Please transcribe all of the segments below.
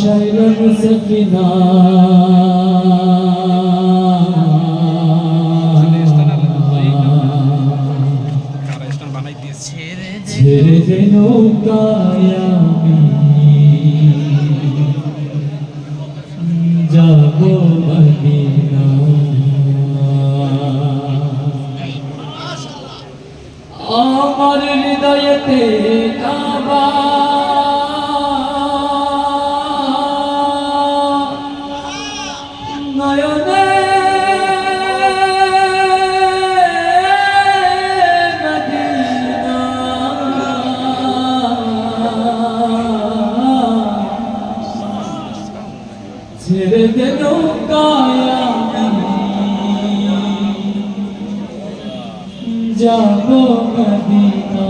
ভাসাইলেন সফিনা ছেড়ে দে নৌকায় আমি যাব মদিনা আমার হৃদয়েতে কাবা নয়নে মদিনা ছেড়ে দে নৌকায় আমি যাব মদিনা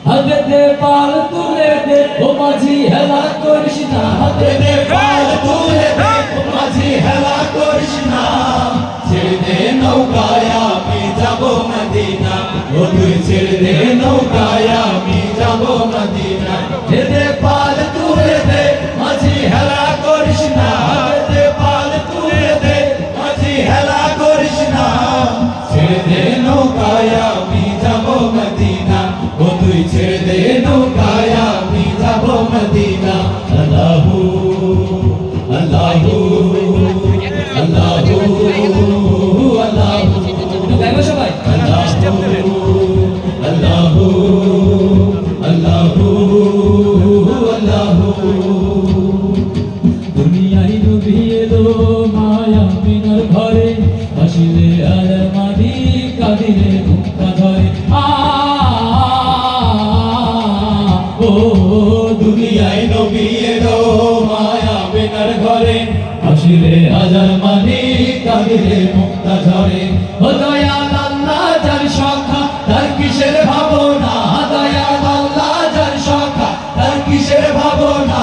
হাতে দে পাল তুলে দে ও মাঝি হেলা করিস না হাতে দে পাল তুলে দে ও মাঝি হেলা করিস না ছেড়ে দে নৌকায় আমি যাব মদিনা ও তুই ছেড়ে দে নৌকায় আমি যাব মদিনা দে দে পাল তুলে দে মাঝি হেলা করিস না হাতে দে পাল তুলে দে মাঝি হেলা করিস না ছেড়ে দে নৌকায় আমি যাব মদিনা ও তুই ছেড়ে দে নৌকায় আমি যাব মদিনা আল্লাহু আল্লাহু আল্লাহু আল্লাহু গাইবো সবাই আল্লাহু আল্লাহু আল্লাহু আল্লাহু দুনিয়ায় নবী এলো মায়া মিনার ঘরে হাসিলে আর মাদি কাঁদিলে মুক্তা ধরে ও দুনিয়ায় নবী এলো মায়া মিনার ঘরে হাসিলে হাজার মাদি কাঁদিলে মুক্তা ধরে ও দয়াল আল্লাহ যার সখা তার কিসের ভাবনা দয়াল আল্লাহ যার সখা তার কিসের ভাবনা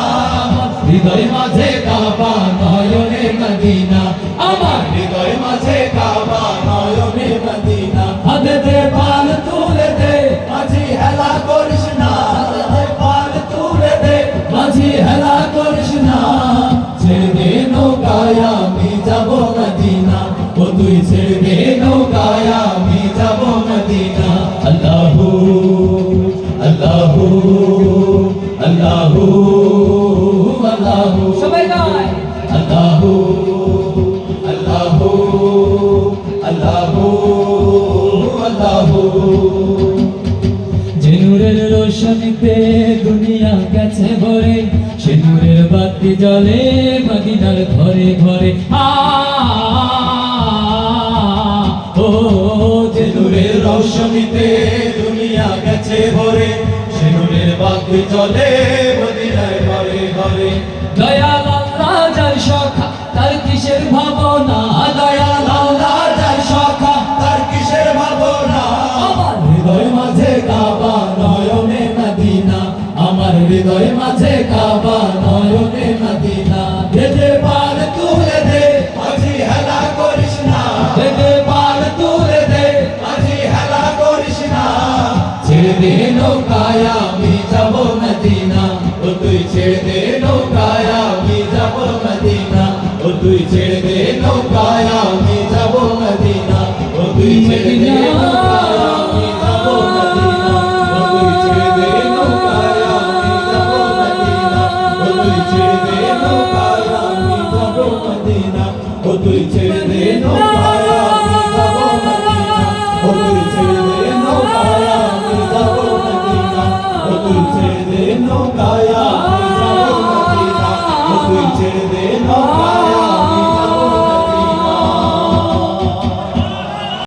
হৃদয় মাঝে কাবা নয়নে মদিনা আমার হৃদয় মাঝে কাবা নয়নে মদিনা হাতে দে পাল তুলে দে মাঝি হেলা করিস না হাতে দে পাল তুলে দে মাঝি হেলা করিস না ছেড়ে দে নৌকায় আমি যাব মদিনা ও তুই ছেড়ে দে নৌকায় আমি যাব মদিনা আল্লাহু আল্লাহু আল্লাহু আল্লাহু সবাই গায় আল্লাহু আল্লাহু আল্লাহু আল্লাহু যে নূরের রোশনীতে দুনিয়া গেছে ভরে সে নূরের বাতি জ্বলে মদিনার ঘরে ঘরে ও যে নূরের রোশনীতে দুনিয়া গেছে ভরে সে নূরের বাতি জ্বলে মদিনার ঘরে ঘরে দয়াল আল্লাহ যার সখা তার কিসের ভাবনা দয়াল আল্লাহ যার সখা তার কিসের ভাবনা আমার হৃদয় মাঝে কাবা নয়নে মদিনা আমার হৃদয় মাঝে কাবা নয়নে মদিনা দে দে পাল তুলে দে মাঝি হেলা করিস না দে দে পাল তুলে দে মাঝি হেলা করিস না ছেড়ে দে নৌকায় আমি যাব মদিনা ও তুই ছেড়ে দে নৌকায় আমি যাব মদিনা ও তুই ছেড়ে দে নৌকায়